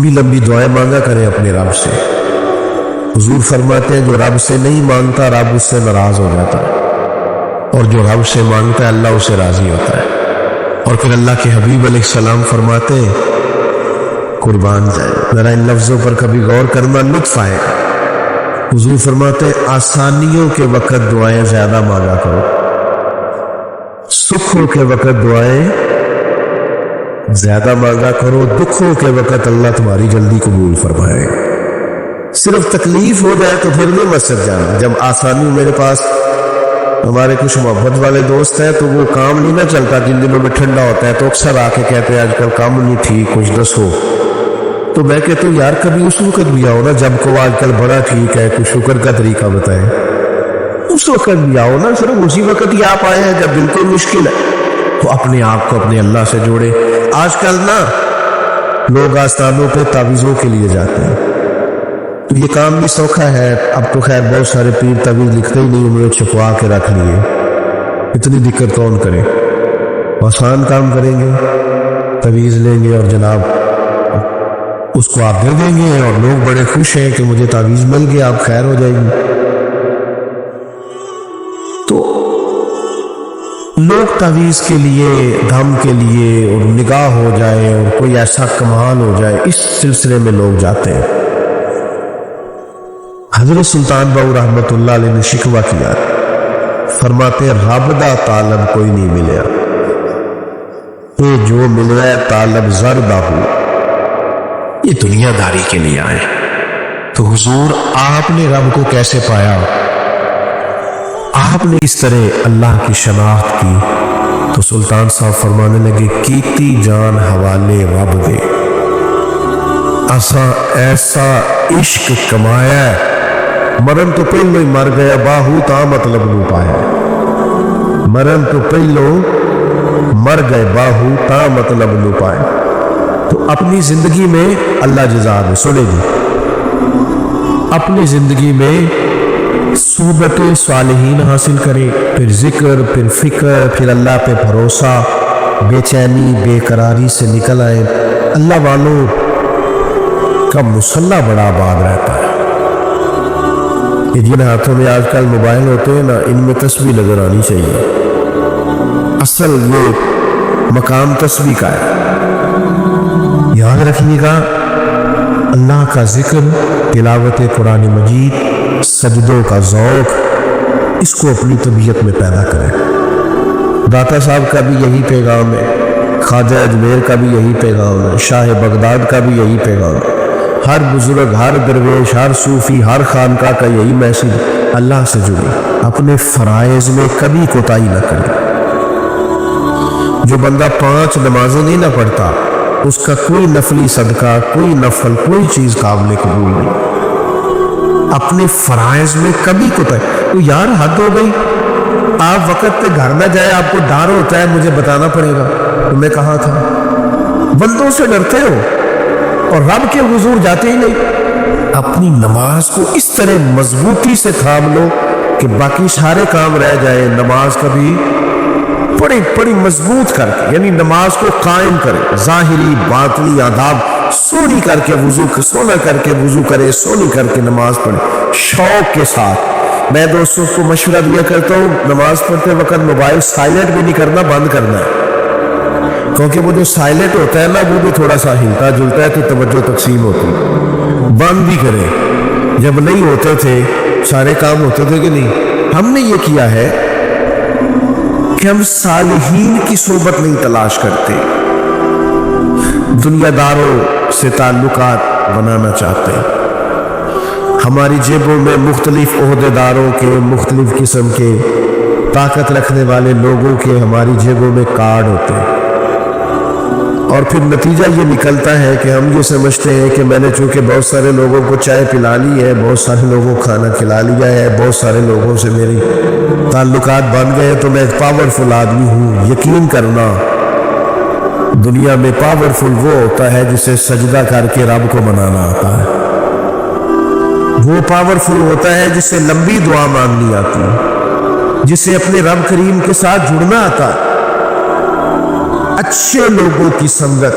لمبی لمبی دعائیں مانگا کریں اپنے رب سے۔ حضور فرماتے ہیں جو رب سے نہیں مانگتا رب اس سے ناراض ہو جاتا ہے، اور جو رب سے مانگتا ہے اللہ اس سے راضی ہوتا ہے۔ اور پھر اللہ کے حبیب علیہ السلام فرماتے ہیں، قربان جائے ذرا ان لفظوں پر کبھی غور کرنا، لطف آئے گا۔ حضور فرماتے ہیں آسانیوں کے وقت دعائیں زیادہ مانگا کرو، سکھوں کے وقت دعائیں زیادہ مانگا کرو، دکھوں کے وقت اللہ تمہاری جلدی قبول فرمائے۔ صرف تکلیف ہو جائے تو پھر نہیں مسجد جانا۔ جب آسانی میرے پاس ہمارے کچھ محبت والے دوست ہیں تو وہ کام نہیں نہ چلتا، جن دنوں میں ٹھنڈا ہوتا ہے تو اکثر آ کے کہتے ہیں آج کل کام نہیں ٹھیک، کچھ دسو۔ تو میں کہتا ہوں یار کبھی اس وقت بھی آؤ نا جب کو آج کل بڑا ٹھیک ہے، کچھ شکر کا طریقہ بتائیں، اس وقت بھی آؤ نا، صرف اسی وقت ہی آپ آئے ہیں جب بالکل مشکل ہے۔ تو اپنے آپ کو اپنے اللہ سے جوڑے۔ آج کل نا لوگ آستانوں پہ تعویذوں کے لیے جاتے ہیں، تو یہ کام بھی سوکھا ہے۔ اب تو خیر بہت سارے پیر تعویذ لکھتے ہی نہیں، انہوں نے چھپوا کے رکھ لیے، اتنی دقت کون کرے، آسان کام کریں گے، تعویذ لیں گے اور جناب اس کو آپ دے دیں گے اور لوگ بڑے خوش ہیں کہ مجھے تعویذ مل گیا، آپ خیر ہو جائے گی۔ تو لوگ تعویذ کے لیے، دھم کے لیے اور نگاہ ہو جائے اور کوئی ایسا کمال ہو جائے، اس سلسلے میں لوگ جاتے ہیں۔ حضرت سلطان باؤ رحمۃ اللہ علیہ نے شکوہ کیا، فرماتے رب دا طالب کوئی نہیں ملیا، اے جو مل رہا ہے طالب زر دا ہو، یہ دنیا داری کے لیے آئے۔ تو حضور آپ نے رب کو کیسے پایا؟ آپ نے اس طرح اللہ کی شناخت کی تو سلطان صاحب فرمانے لگے کیتی جان حوالے رب دے، اساں ایسا عشق کمایا ہے، مرن تو پہلو ہی مر گیا، باہو تا مطلب نو پایا، مرن تو پہلو مر گئے، باہو تا مطلب نو پایا۔ تو اپنی زندگی میں اللہ جزا دے، سنے جی، اپنی زندگی میں صحبت صالحین حاصل کرے، پھر ذکر، پھر فکر، پھر اللہ پہ بھروسہ، بے چینی بے قراری سے نکل آئے۔ اللہ والوں کا مسلح بڑا آباد رہتا ہے۔ یہ جن ہاتھوں میں آج کل موبائل ہوتے ہیں نا، ان میں تسبیح نظر آنی چاہیے، اصل یہ مقام تسبیح کا ہے۔ یاد رکھیے گا اللہ کا ذکر، تلاوت قرآن مجید، سجدوں کا ذوق، اس کو اپنی طبیعت میں پیدا کریں۔ داتا صاحب کا بھی یہی پیغام ہے، خواجہ اجمیر کا بھی یہی پیغام ہے، شاہ بغداد کا بھی یہی پیغام ہے، ہر بزرگ، ہر درویش، ہر صوفی، ہر خانقاہ کا یہی میسج، اللہ سے جڑے، اپنے فرائض میں کبھی کوتاہی نہ کریں۔ جو بندہ 5 نمازیں نہیں نہ پڑھتا، اس کا کوئی نفلی صدقہ، کوئی نفل، کوئی چیز قابل قبول نہیں۔ اپنے فرائض میں کبھی کوتاہی، تو یار حد ہو گئی، آپ وقت پہ گھر نہ جائے، آپ کو ڈر ہوتا ہے مجھے بتانا پڑے گا تو میں کہاں تھا۔ بندوں سے ڈرتے ہو اور رب کے حضور جاتے ہی نہیں۔ اپنی نماز کو اس طرح مضبوطی سے تھام لو کہ باقی سارے کام رہ جائے، نماز کبھی بڑی مضبوط کر کے، یعنی نماز کو قائم کرے، ظاہری باطنی آداب سونی کر کے وضو، سونا کر کے وضو کرے، سونی کر کے نماز پڑھے شوق کے ساتھ۔ میں دوستوں کو مشورہ دیا کرتا ہوں نماز پڑھتے وقت موبائل سائلنٹ بھی نہیں کرنا، بند کرنا ہے، کیونکہ وہ جو سائلنٹ ہوتا ہے نا وہ بھی تھوڑا سا ہلتا جلتا ہے تو توجہ تقسیم ہوتی ہے، بند بھی کرے۔ جب نہیں ہوتے تھے سارے کام ہوتے تھے کہ نہیں، ہم نے یہ کیا ہے کہ ہم صالحین کی صحبت نہیں تلاش کرتے، دنیا داروں سے تعلقات بنانا چاہتے ہیں۔ ہماری جیبوں میں مختلف عہدیداروں کے، مختلف قسم کے طاقت رکھنے والے لوگوں کے ہماری جیبوں میں کارڈ ہوتے ہیں، اور پھر نتیجہ یہ نکلتا ہے کہ ہم یہ سمجھتے ہیں کہ میں نے چونکہ بہت سارے لوگوں کو چائے پلا لی ہے، بہت سارے لوگوں کو کھانا کھلا لیا ہے، بہت سارے لوگوں سے میری تعلقات بن گئے تو میں ایک پاورفل آدمی ہوں۔ یقین کرنا دنیا میں پاورفل وہ ہوتا ہے جسے سجدہ کر کے رب کو منانا آتا ہے، وہ پاورفل ہوتا ہے جسے لمبی دعا مانگنی آتی ہے، جسے اپنے رب کریم کے ساتھ جڑنا آتا ہے۔ اچھے لوگوں کی سنگت،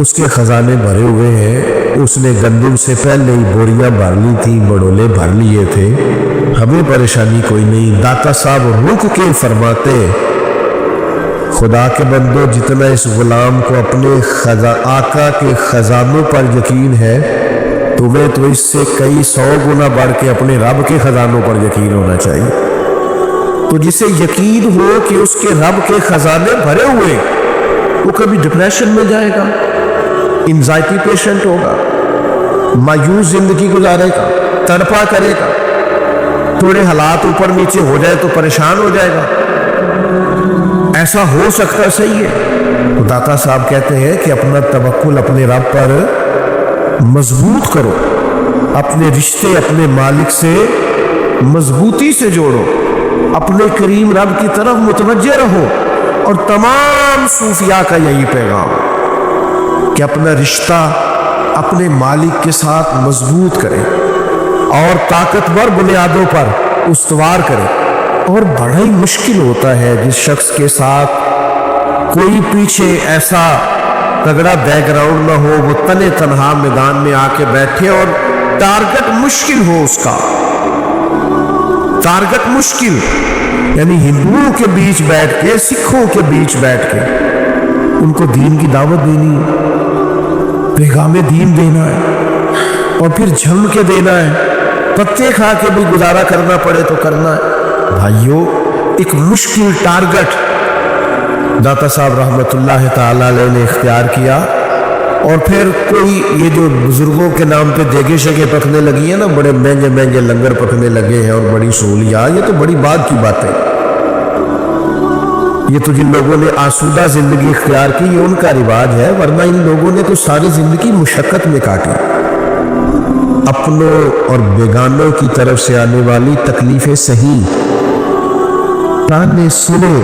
اس کے خزانے بھرے ہوئے ہیں، اس نے گندم سے پہلے ہی بوریاں بھر لی تھی، بڑولے بھر لیے تھے، ہمیں پریشانی کوئی نہیں۔ داتا صاحب رک کے فرماتے خدا کے بندو جتنا اس غلام کو اپنے آقا کے خزانوں پر یقین ہے، تمہیں تو اس سے کئی 100 گنا بڑھ کے اپنے رب کے خزانوں پر یقین ہونا چاہیے۔ تو جسے یقین ہو کہ اس کے رب کے خزانے بھرے ہوئے، وہ کبھی ڈپریشن میں جائے گا، انزائٹی پیشنٹ ہوگا، مایوس زندگی گزارے گا، تڑپا کرے گا، تھوڑے حالات اوپر نیچے ہو جائے تو پریشان ہو جائے گا۔ ایسا ہو سکتا صحیح ہے؟ تو داتا صاحب کہتے ہیں کہ اپنا توکل اپنے رب پر مضبوط کرو، اپنے رشتے اپنے مالک سے مضبوطی سے جوڑو، اپنے کریم رب کی طرف متوجہ رہو۔ اور تمام صوفیاء کا یہی پیغام کہ اپنا رشتہ اپنے مالک کے ساتھ مضبوط کریں اور طاقتور بنیادوں پر استوار کریں۔ اور بڑا ہی مشکل ہوتا ہے جس شخص کے ساتھ کوئی پیچھے ایسا تگڑا بیک گراؤنڈ نہ ہو، وہ تنے تنہا میدان میں آ کے بیٹھے اور ٹارگٹ مشکل ہو، اس کا ٹارگٹ مشکل، یعنی ہندوؤں کے بیچ بیٹھ کے، سکھوں کے بیچ بیٹھ کے ان کو دین کی دعوت دینی ہے، پیغام دین دینا ہے، اور پھر جھم کے دینا ہے، پتے کھا کے بھی گزارا کرنا پڑے تو کرنا ہے۔ بھائیو، ایک مشکل ٹارگٹ داتا صاحب رحمت اللہ تعالی علیہ نے اختیار کیا۔ اور پھر کوئی یہ جو بزرگوں کے نام پہ دیگے شگے پکنے لگی ہیں نا، بڑے مہنگے مہنگے لنگر پکنے لگے ہیں اور بڑی سہولیات، یہ تو بڑی بات کی بات ہے۔ یہ تو جن لوگوں نے آسودہ زندگی اختیار کی یہ ان کا رواج ہے، ورنہ ان لوگوں نے تو ساری زندگی مشقت میں کاٹی۔ اپنوں اور بیگانوں کی طرف سے آنے والی تکلیفیں صحیح تانے سنے۔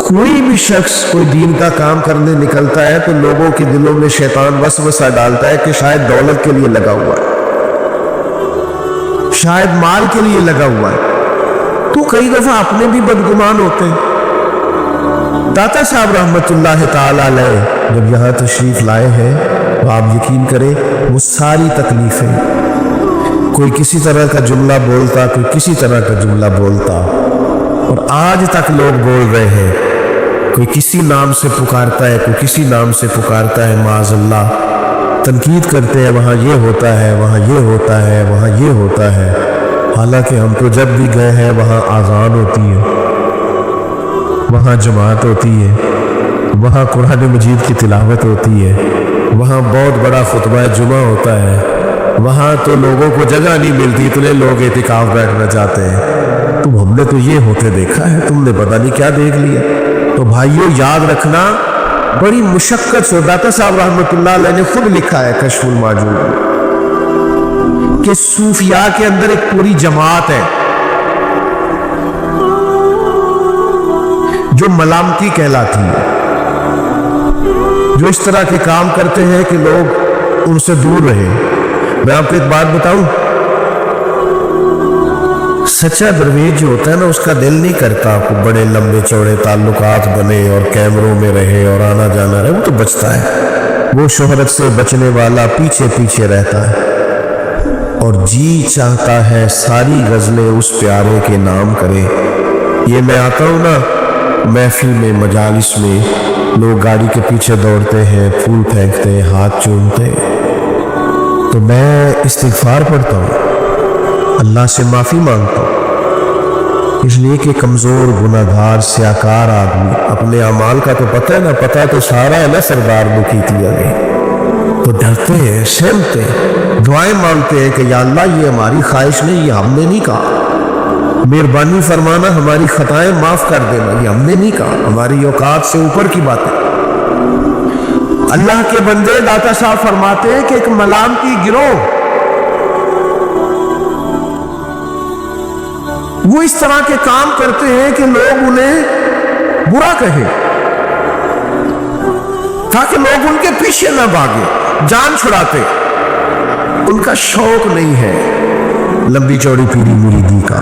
کوئی بھی شخص کوئی دین کا کام کرنے نکلتا ہے تو لوگوں کے دلوں میں شیطان وسوسہ ڈالتا ہے کہ شاید دولت کے لیے لگا ہوا ہے، شاید مال کے لیے لگا ہوا ہے، تو کئی دفعہ اپنے بھی بدگمان ہوتے ہیں۔ داتا صاحب رحمت اللہ تعالی علیہ جب یہاں تشریف لائے ہیں تو آپ یقین کریں وہ ساری تکلیفیں، کوئی کسی طرح کا جملہ بولتا، کوئی کسی طرح کا جملہ بولتا، اور آج تک لوگ بول رہے ہیں، کوئی کسی نام سے پکارتا ہے، کوئی کسی نام سے پکارتا ہے، معاذ اللہ تنقید کرتے ہیں، وہاں یہ ہوتا ہے، وہاں یہ ہوتا ہے، وہاں یہ ہوتا ہے۔ حالانکہ ہم تو جب بھی گئے ہیں وہاں آذان ہوتی ہے، وہاں جماعت ہوتی ہے، وہاں قرآن مجید کی تلاوت ہوتی ہے، وہاں بہت بڑا خطبہ جمعہ ہوتا ہے، وہاں تو لوگوں کو جگہ نہیں ملتی، اتنے لوگ اعتکاف بیٹھنا چاہتے ہیں۔ تم ہم نے تو یہ ہوتے دیکھا ہے، تم نے پتہ نہیں کیا دیکھ لیا۔ تو بھائیو یاد رکھنا بڑی مشقت سے، داتا صاحب رحمت اللہ علیہ نے خود لکھا ہے کشف المعجوب کہ صوفیاء کے اندر ایک پوری جماعت ہے جو ملامتی کہلاتی ہے، جو اس طرح کے کام کرتے ہیں کہ لوگ ان سے دور رہیں۔ میں آپ کو ایک بات بتاؤں، سچا درویش جو ہوتا ہے نا اس کا دل نہیں کرتا آپ کو بڑے لمبے چوڑے تعلقات بنے اور کیمروں میں رہے اور آنا جانا رہے، وہ تو بچتا ہے، وہ شہرت سے بچنے والا پیچھے پیچھے رہتا ہے، اور جی چاہتا ہے ساری غزلیں اس پیارے کے نام کرے۔ یہ میں آتا ہوں نا محفل میں، مجالس میں، لوگ گاڑی کے پیچھے دوڑتے ہیں، پھول پھینکتے ہیں، ہاتھ چومتے ہیں، تو میں استغفار پڑھتا ہوں، اللہ سے معافی مانگتا ہوں، اس لیے کہ کمزور گناہگار سیاکار آدمی، اپنے اعمال کا تو پتہ ہے نا، پتہ تو سارا ہے نا سردار بکیتیا نے، تو ڈرتے ہیں، سہمتے ہیں، دعائیں مانگتے ہیں کہ یا اللہ یہ ہماری خواہش نہیں، یہ ہم نے نہیں کہا، مہربانی فرمانا، ہماری خطائیں معاف کر دینا، یہ ہم نے نہیں کہا، ہماری اوقات سے اوپر کی باتیں۔ اللہ کے بندے داتا صاحب فرماتے ہیں کہ ایک ملامتی گروہ وہ اس طرح کے کام کرتے ہیں کہ لوگ انہیں برا کہیں تاکہ لوگ ان کے پیچھے نہ بھاگے، جان چھڑاتے۔ ان کا شوق نہیں ہے لمبی چوڑی پیری مریدی کا،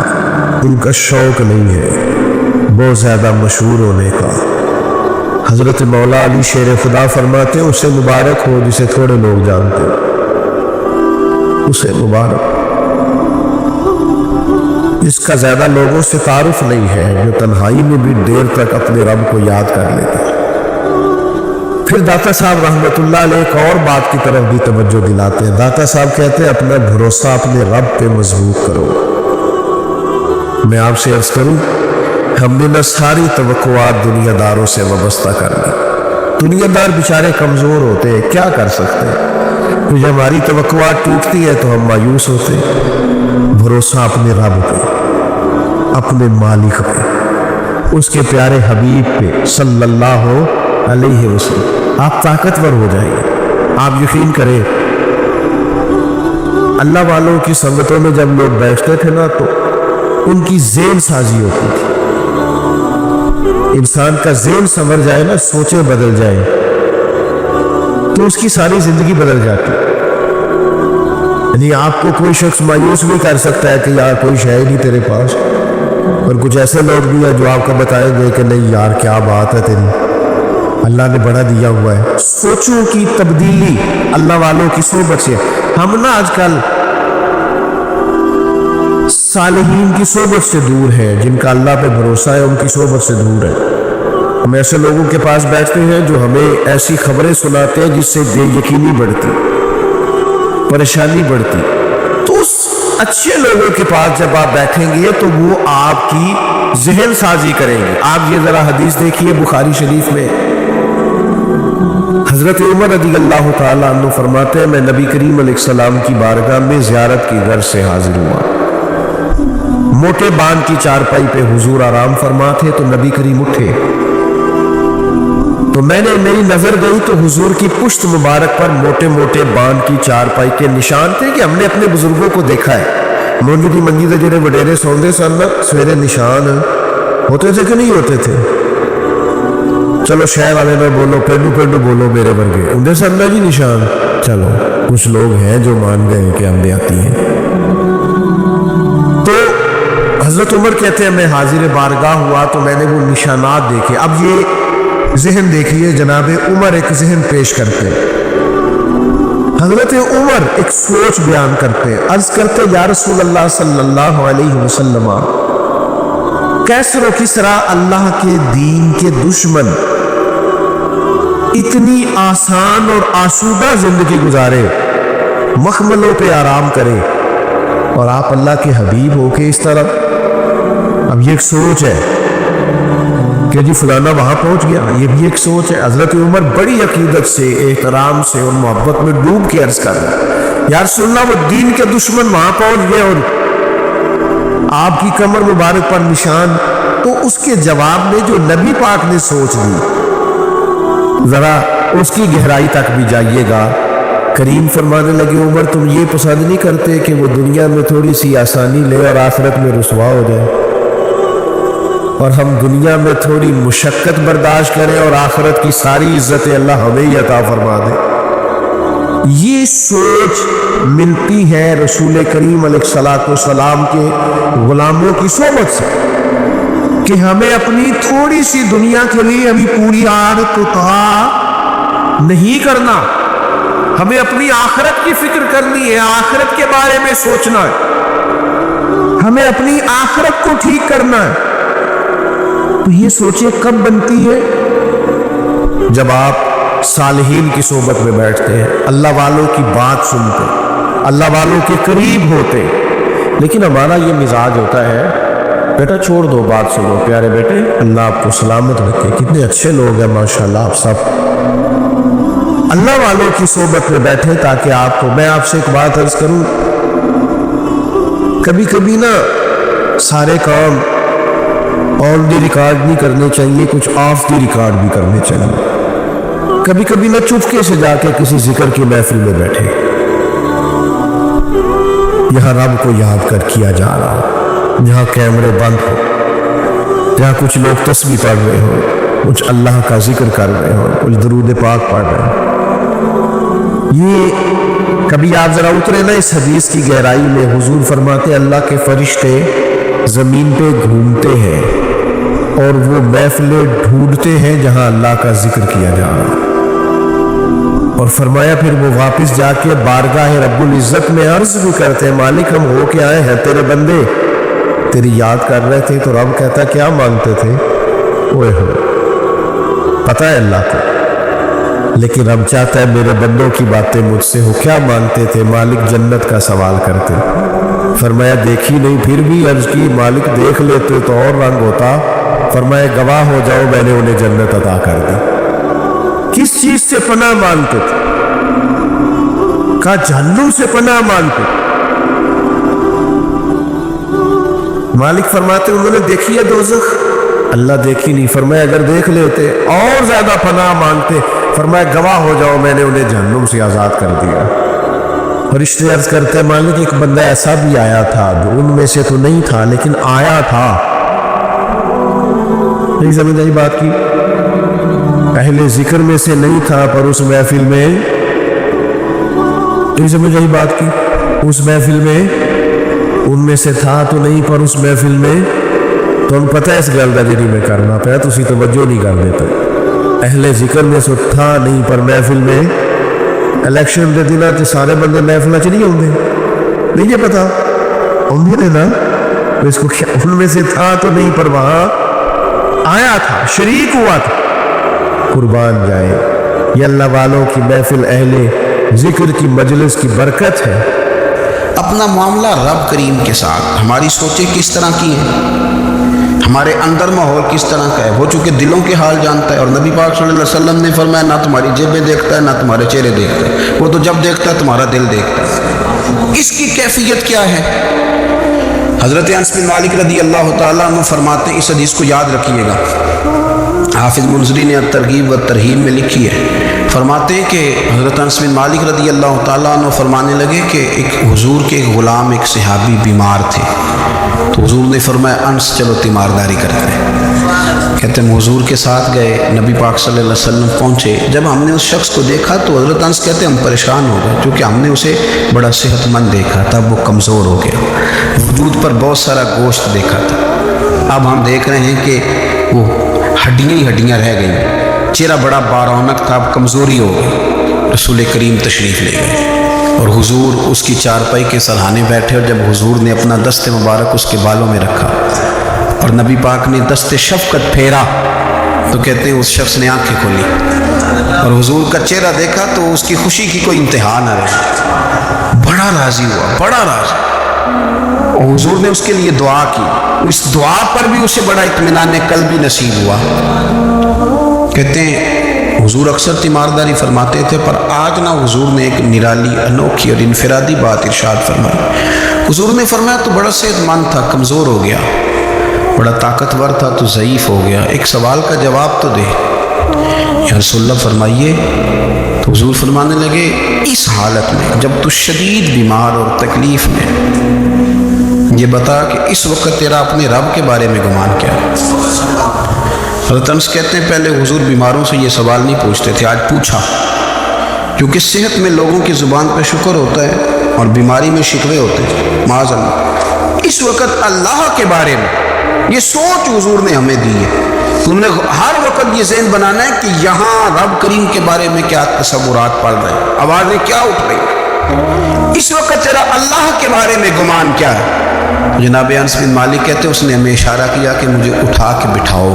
ان کا شوق نہیں ہے بہت زیادہ مشہور ہونے کا، حضرت مولا علی شیر خدا فرماتے ہیں اسے مبارک ہو جسے تھوڑے لوگ جانتے ہیں، اسے مبارک جس کا زیادہ لوگوں سے تعارف نہیں ہے، جو تنہائی میں بھی دیر تک اپنے رب کو یاد کر لیتا ہے۔ پھر داتا صاحب رحمت اللہ علیہ ایک اور بات کی طرف بھی توجہ دلاتے ہیں۔ داتا صاحب کہتے ہیں اپنا بھروسہ اپنے رب پہ مضبوط کرو۔ میں آپ سے عرض کروں، ہم نے نہ ساری توقعات دنیا داروں سے وابستہ کر لی۔ دنیا دار بیچارے کمزور ہوتے ہیں، کیا کر سکتے ہیں؟ جب ہماری توقعات ٹوٹتی ہے تو ہم مایوس ہوتے ہیں۔ بھروسہ اپنے رب پہ، اپنے مالک پہ، اس کے پیارے حبیب پہ صلی اللہ علیہ وسلم، آپ طاقتور ہو جائیں گے۔ آپ یقین کریں، اللہ والوں کی سنگتوں میں جب لوگ بیٹھتے تھے نا تو ان کی ذہن سازی ہوتی تھی۔ انسان کا ذہن سنور جائے نا، سوچیں بدل جائیں تو اس کی ساری زندگی بدل جاتی۔ یعنی آپ کو کوئی شخص مایوس نہیں کر سکتا ہے کہ یار کوئی شے نہیں تیرے پاس، اور کچھ ایسے لوگ بھی ہیں جو آپ کو بتائیں گے کہ نہیں یار کیا بات ہے تیری، اللہ نے بڑا دیا ہوا ہے۔ سوچوں کی تبدیلی اللہ والوں کی صحبت سے۔ ہم نا آج کل صالحین کی صحبت سے دور ہے، جن کا اللہ پہ بھروسہ ہے ان کی صحبت سے دور ہے۔ ہم ایسے لوگوں کے پاس بیٹھتے ہیں جو ہمیں ایسی خبریں سناتے ہیں جس سے بے یقینی بڑھتی، پریشانی بڑھتی۔ تو اس اچھے لوگوں کے پاس جب آپ بیٹھیں گے تو وہ آپ کی ذہن سازی کریں گے۔ آپ یہ ذرا حدیث دیکھیے بخاری شریف میں، حضرت عمر رضی اللہ تعالیٰ عنہ فرماتے ہیں میں نبی کریم علیہ السلام کی بارگاہ میں زیارت کی غرض سے حاضر ہوا۔ موٹے بان کی چارپائی پہ حضور آرام فرما تھے تو نبی کریم اٹھے، تو میری نظر گئی تو حضور کی پشت مبارک پر موٹے موٹے بان کی چارپائی کے نشان تھے کہ ہم نے اپنے بزرگوں کو دیکھا ہے۔ مونجی دی منجی دے جڑے وڈیرے سوندے سن سویرے نشان ہوتے تھے کہ نہیں ہوتے تھے؟ چلو شہر والے میں بولو، پینڈو پینڈو بولو میرے ورگے اندے سن جی نشان۔ چلو کچھ لوگ ہیں جو مان گئے کہ ہم دیہاتی ہیں۔ تو حضرت عمر کہتے ہیں میں حاضر بارگاہ ہوا تو میں نے وہ نشانات دیکھے۔ اب یہ ذہن دیکھیے، جناب عمر ایک ذہن پیش کرتے ہیں، حضرت عمر ایک سوچ بیان کرتے ہیں، عرض کرتے یا رسول اللہ صلی اللہ علیہ وسلم، کیسر و کسرا اللہ کے دین کے دشمن اتنی آسان اور آسودہ زندگی گزارے، مخملوں پہ آرام کرے، اور آپ اللہ کے حبیب ہو کے اس طرح۔ اب یہ ایک سوچ ہے کہ جی فلانا وہاں پہنچ گیا، یہ بھی ایک سوچ ہے۔ حضرت عمر بڑی عقیدت سے، احترام سے اور محبت میں ڈوب کے عرض کر رہا ہے یا رسول اللہ وہ دین کے دشمن وہاں پہنچ گئے اور آپ کی کمر مبارک پر نشان۔ تو اس کے جواب میں جو نبی پاک نے سوچ دی، ذرا اس کی گہرائی تک بھی جائیے گا۔ کریم فرمانے لگے عمر تم یہ پسند نہیں کرتے کہ وہ دنیا میں تھوڑی سی آسانی لے اور آخرت میں رسوا ہو جائے، اور ہم دنیا میں تھوڑی مشقت برداشت کریں اور آخرت کی ساری عزتیں اللہ ہمیں ہی عطا فرما دے۔ یہ سوچ ملتی ہے رسول کریم علیہ السلام کے غلاموں کی صحبت سے کہ ہمیں اپنی تھوڑی سی دنیا کے لیے ابھی پوری آڑ تو نہیں کرنا، ہمیں اپنی آخرت کی فکر کرنی ہے، آخرت کے بارے میں سوچنا ہے، ہمیں اپنی آخرت کو ٹھیک کرنا ہے۔ تو یہ سوچیں کب بنتی ہے؟ جب آپ صالحین کی صحبت میں بیٹھتے ہیں، اللہ والوں کی بات سنتے، اللہ والوں کے قریب ہوتے۔ لیکن ہمارا یہ مزاج ہوتا ہے بیٹا چھوڑ دو بات سنو، پیارے بیٹے اللہ آپ کو سلامت رکھے، کتنے اچھے لوگ ہیں ماشاءاللہ آپ سب۔ اللہ والوں کی صحبت میں بیٹھے تاکہ آپ کو، میں آپ سے ایک بات عرض کروں، کبھی کبھی نا سارے کام آن دی ریکارڈ نہیں کرنے چاہیے، کچھ آف دی ریکارڈ بھی کرنے چاہیے۔ کبھی کبھی نہ چپکے سے جا کے کسی ذکر کی محفل میں بیٹھے، یہاں رب کو یاد کر کیا جا رہا، جہاں کیمرے بند ہو، جہاں کچھ لوگ تسبیح پڑھ رہے ہو، کچھ اللہ کا ذکر کر رہے ہو، کچھ درود پاک پڑھ رہے ہو۔ یہ کبھی آپ ذرا اترے نا اس حدیث کی گہرائی میں، حضور فرماتے اللہ کے فرشتے زمین پہ گھومتے ہیں اور وہ محفلیں ڈھونڈتے ہیں جہاں اللہ کا ذکر کیا جا رہا۔ اور فرمایا پھر وہ واپس جا کے بارگاہ رب العزت میں عرض بھی کرتے ہیں، مالک ہم ہو کے آئے ہیں، تیرے بندے تیری یاد کر رہے تھے۔ تو رب کہتا کیا مانگتے تھے؟ اوئے ہوئے، پتہ ہے اللہ کو، لیکن رب چاہتا ہے میرے بندوں کی باتیں مجھ سے ہو۔ کیا مانگتے تھے؟ مالک جنت کا سوال کرتے۔ فرمایا دیکھی نہیں، پھر بھی عرض کی مالک دیکھ لیتے تو اور رنگ ہوتا۔ فرمایا گواہ ہو جاؤ میں نے انہیں جنت عطا کر دی۔ کس چیز سے پناہ مانگتے تھے؟ کہا جہنم سے پناہ مانگتے تھے۔ مالک فرماتے انہوں نے دیکھی ہے دوزخ؟ اللہ دیکھی نہیں۔ فرمایا اگر دیکھ لیتے اور زیادہ پناہ مانگتے۔ فرمایا گواہ ہو جاؤ میں نے انہیں جہنم سے آزاد کر دیا۔ فرشتے عرض کرتے ہیں مالک ایک بندہ ایسا بھی آیا تھا جو ان میں سے تو نہیں تھا لیکن آیا تھا۔ نہیں سمجھ آئی بات کی؟ اہل ذکر میں سے نہیں تھا پر اس محفل میں، نہیں سمجھ آئی بات کی؟ اس محفل میں ان میں سے تھا تو نہیں پر اس محفل میں تو ان پتہ ہے اس گل کا جی میں کرنا پیا، تسی توجہ نہیں کر دیتے۔ اہل ذکر میں سے تھا نہیں پر محفل میں، الیکشن دے دنوں سارے بندے محفلوں چ نہیں آتے، نہیں یہ پتا آدھے نے نا، اس کو ان میں سے تھا تو نہیں پر وہاں آیا تھا، شریک ہوا تھا۔ قربان جائے یہ اللہ والوں کی محفل، اہل ذکر کی مجلس کی برکت ہے۔ اپنا معاملہ رب کریم کے ساتھ، ہماری سوچیں کس طرح کی ہیں، ہمارے اندر ماحول کس طرح کا ہے، وہ چونکہ دلوں کے حال جانتا ہے۔ اور نبی پاک صلی اللہ علیہ وسلم نے فرمایا نہ تمہاری جیبیں دیکھتا ہے نہ تمہارے چہرے دیکھتا ہے، وہ تو جب دیکھتا ہے تمہارا دل دیکھتا ہے۔ اس کی کیفیت کیا ہے؟ حضرت انس بن مالک رضی اللہ تعالیٰ عنہ فرماتے ہیں، اس حدیث کو یاد رکھیے گا، حافظ منذری نے ترغیب و ترہیب میں لکھی ہے۔ فرماتے ہیں کہ حضرت انس بن مالک رضی اللہ تعالیٰ عنہ فرمانے لگے کہ ایک حضور کے ایک غلام، ایک صحابی بیمار تھے، تو حضور نے فرمایا انس چلو تیمارداری کرتے ہیں۔ کہتے ہیں حضور کے ساتھ گئے، نبی پاک صلی اللہ علیہ وسلم پہنچے، جب ہم نے اس شخص کو دیکھا تو حضرت انس کہتے ہیں ہم پریشان ہو گئے، کیونکہ ہم نے اسے بڑا صحت مند دیکھا تھا، وہ کمزور ہو گیا، وجود پر بہت سارا گوشت دیکھا تھا، اب ہم دیکھ رہے ہیں کہ وہ ہڈیاں ہی ہڈیاں رہ گئیں، چہرہ بڑا بارونق تھا، اب کمزوری ہو گئی۔ رسول کریم تشریف لے گئے اور حضور اس کی چارپائی کے سرہانے بیٹھے، اور جب حضور نے اپنا دست مبارک اس کے بالوں میں رکھا اور نبی پاک نے دست شفقت پھیرا تو کہتے ہیں اس شخص نے آنکھیں کھولی اور حضور کا چہرہ دیکھا تو اس کی خوشی کی کوئی انتہا نہ رہی، بڑا راضی ہوا، بڑا راضی۔ اور حضور نے اس کے لیے دعا کی، اس دعا پر بھی اسے بڑا اطمینان قلب بھی نصیب ہوا۔ کہتے ہیں حضور اکثر تیمارداری فرماتے تھے، پر آج نہ حضور نے ایک نرالی، انوکھی اور انفرادی بات ارشاد فرمائی۔ حضور نے فرمایا تو بڑا صحت مند تھا، کمزور ہو گیا، بڑا طاقتور تھا تو ضعیف ہو گیا، ایک سوال کا جواب تو دے۔ یا رسول اللہ فرمائیے۔ تو حضور فرمانے لگے اس حالت میں جب تو شدید بیمار اور تکلیف میں، یہ بتا کہ اس وقت تیرا اپنے رب کے بارے میں گمان کیا؟ حضرت انس کہتے ہیں پہلے حضور بیماروں سے یہ سوال نہیں پوچھتے تھے، آج پوچھا، کیونکہ صحت میں لوگوں کی زبان پہ شکر ہوتا ہے اور بیماری میں شکوے ہوتے ہیں، معاذ اللہ۔ اس وقت اللہ کے بارے میں یہ سوچ حضور نے ہمیں دی ہے، تم نے ہر وقت یہ ذہن بنانا ہے کہ یہاں رب کریم کے بارے میں کیا تصورات پڑ رہے ہیں، آوازیں کیا اٹھ رہی ہیں، اس وقت تیرا اللہ کے بارے میں گمان کیا ہے؟ جناب انس بن مالک کہتے ہیں اس نے ہمیں اشارہ کیا کہ مجھے اٹھا کے بٹھاؤ،